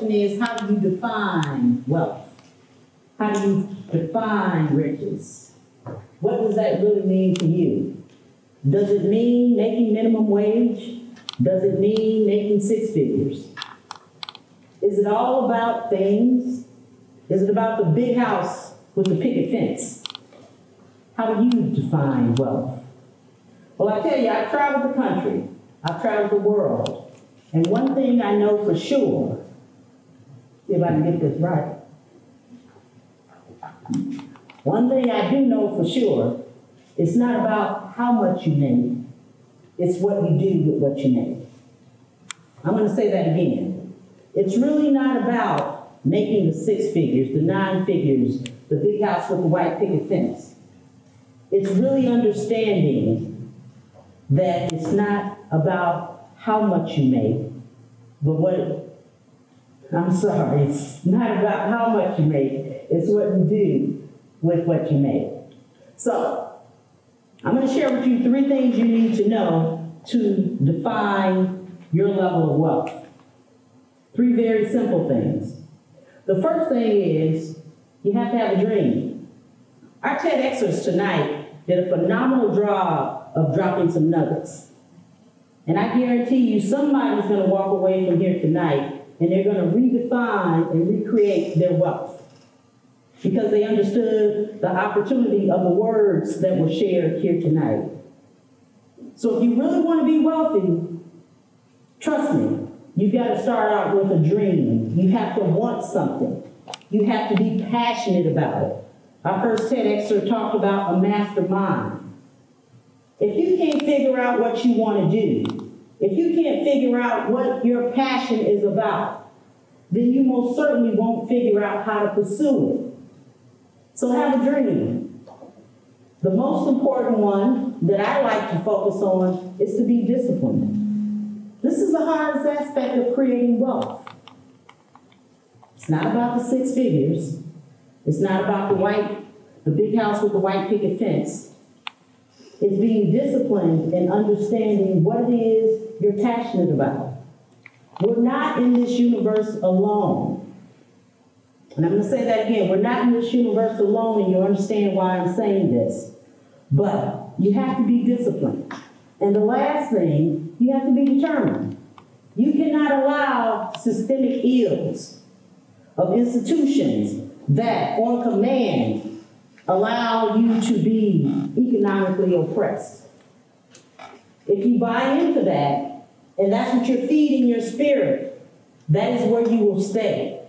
question is, how do you define wealth? How do you define riches? What does that really mean to you? Does it mean making minimum wage? Does it mean making 6 figures? Is it all about things? Is it about the big house with the picket fence? How do you define wealth? Well, I tell you, I've traveled the country. I've traveled the world. And one thing I know for sure, see if I can get this right. One thing I do know for sure, it's not about how much you make, it's what you do with what you make. I'm going to say that again. It's really not about making the 6 figures, the 9 figures, the big house with the white picket fence. It's really understanding that it's not about how much you make, but it's not about how much you make, it's what you do with what you make. So, I'm going to share with you 3 things you need to know to define your level of wealth. 3 very simple things. The first thing is, you have to have a dream. Our TEDxers tonight did a phenomenal job of dropping some nuggets. And I guarantee you somebody's going to walk away from here tonight and they're going to redefine and recreate their wealth because they understood the opportunity of the words that were shared here tonight. So if you really want to be wealthy, trust me, you've got to start out with a dream. You have to want something. You have to be passionate about it. Our first TEDxer talked about a mastermind. If you can't figure out what you want to do, if you can't figure out what your passion is about, then you most certainly won't figure out how to pursue it. So have a dream. The most important one that I like to focus on is to be disciplined. This is the hardest aspect of creating wealth. It's not about the 6 figures. It's not about the big house with the white picket fence. It's being disciplined and understanding what it is you're passionate about. We're not in this universe alone. And I'm going to say that again. We're not in this universe alone, and you understand why I'm saying this. But you have to be disciplined. And the last thing, you have to be determined. You cannot allow systemic ills of institutions that, on command, allow you to be economically oppressed. If you buy into that, and that's what you're feeding your spirit, that is where you will stay.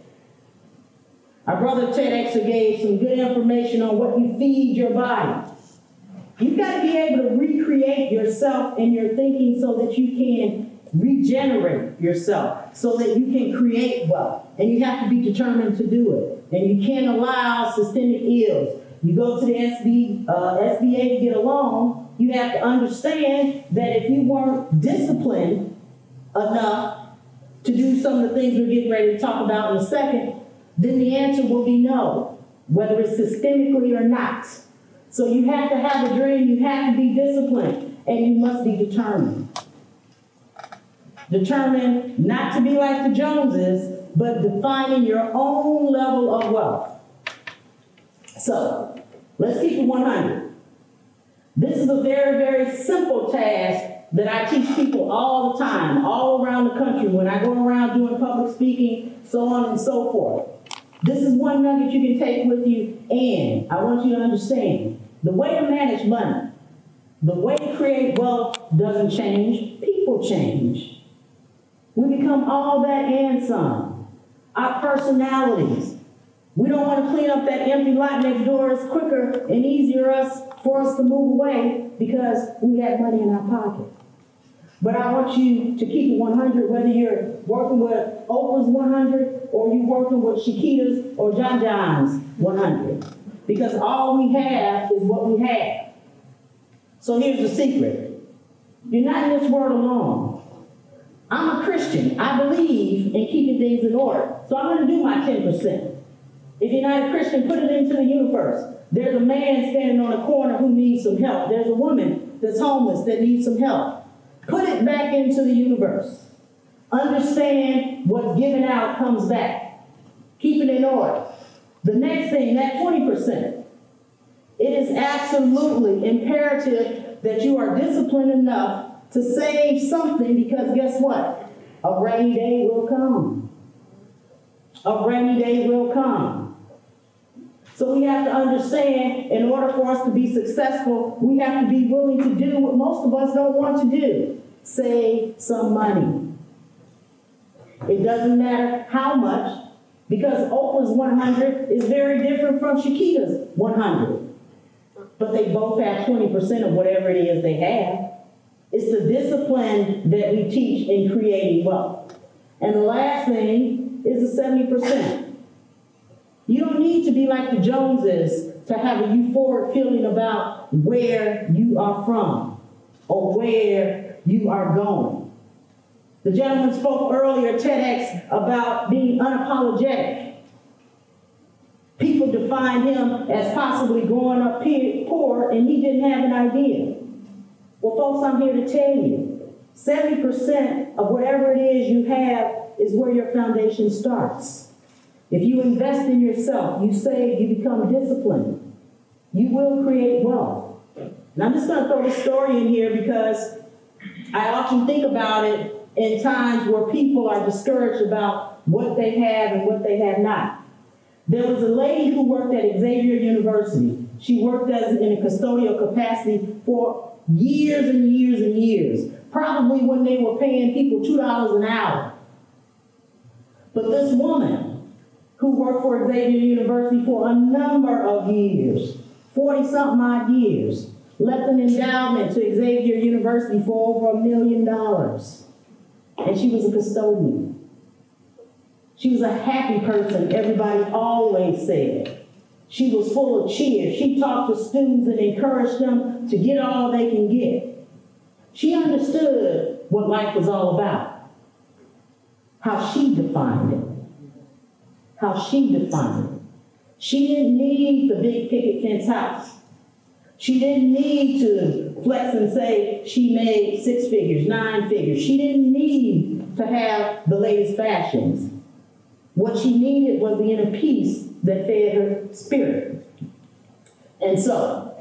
Our brother TEDxer gave some good information on what you feed your body. You've got to be able to recreate yourself in your thinking so that you can regenerate yourself, so that you can create wealth. And you have to be determined to do it. And you can't allow systemic ills. You go to the SBA to get a loan, you have to understand that if you weren't disciplined enough to do some of the things we're getting ready to talk about in a second, then the answer will be no, whether it's systemically or not. So you have to have a dream, you have to be disciplined, and you must be determined. Determined not to be like the Joneses, but defining your own level of wealth. So, let's keep it 100. This is a very, very simple task that I teach people all the time, all around the country, when I go around doing public speaking, so on and so forth. This is one nugget you can take with you, and I want you to understand, the way to manage money, the way to create wealth doesn't change, people change. We become all that and some. Our personalities. We don't want to clean up that empty lot next door. It's quicker and easier for us to move away because we have money in our pocket. But I want you to keep it 100, whether you're working with Oprah's 100 or you're working with Chiquita's or John John's 100. Because all we have is what we have. So here's the secret. You're not in this world alone. I'm a Christian. I believe in keeping things in order. So I'm going to do my 10%. If you're not a Christian, put it into the universe. There's a man standing on a corner who needs some help. There's a woman that's homeless that needs some help. Put it back into the universe. Understand what's given out comes back. Keep it in order. The next thing, that 20%, it is absolutely imperative that you are disciplined enough to save something, because guess what? A rainy day will come. A rainy day will come. So we have to understand, in order for us to be successful, we have to be willing to do what most of us don't want to do. Save some money. It doesn't matter how much, because Oprah's 100 is very different from Shakita's 100. But they both have 20% of whatever it is they have. It's the discipline that we teach in creating wealth. And the last thing is the 70%. You don't need to be like the Joneses to have a euphoric feeling about where you are from or where you are going. The gentleman spoke earlier, TEDx, about being unapologetic. People define him as possibly growing up poor, and he didn't have an idea. Well, folks, I'm here to tell you, 70% of whatever it is you have is where your foundation starts. If you invest in yourself, you save, you become disciplined, you will create wealth. And I'm just going to throw this story in here because I often think about it in times where people are discouraged about what they have and what they have not. There was a lady who worked at Xavier University. She worked in a custodial capacity for years and years and years, probably when they were paying people $2 an hour. But this woman who worked for Xavier University for a number of years, 40-something odd years, left an endowment to Xavier University for over $1 million. And she was a custodian. She was a happy person, everybody always said. She was full of cheer. She talked to students and encouraged them to get all they can get. She understood what life was all about. How she defined it. How she defined it. She didn't need the big picket fence house. She didn't need to flex and say she made 6 figures, 9 figures. She didn't need to have the latest fashions. What she needed was the inner peace that fed her spirit. And so,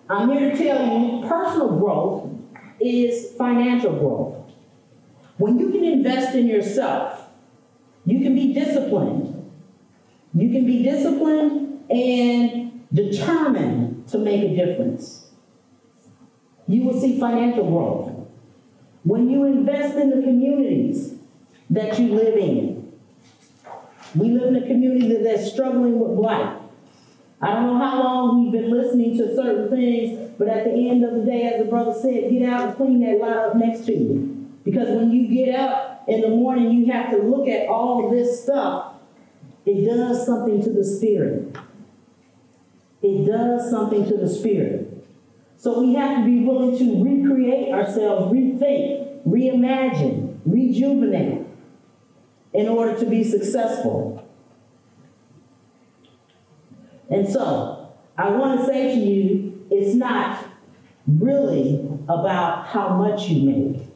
I'm here to tell you, personal growth is financial growth. When you can invest in yourself, you can be disciplined. You can be disciplined and determined to make a difference. You will see financial growth. When you invest in the communities that you live in, we live in a community that's struggling with blight. I don't know how long we've been listening to certain things, but at the end of the day, as the brother said, get out and clean that lot up next to you. Because when you get up in the morning, you have to look at all of this stuff. It does something to the spirit. It does something to the spirit. So we have to be willing to recreate ourselves, rethink, reimagine, rejuvenate in order to be successful. And so, I want to say to you, it's not really about how much you make.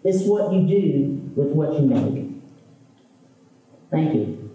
It's what you do with what you make. Thank you.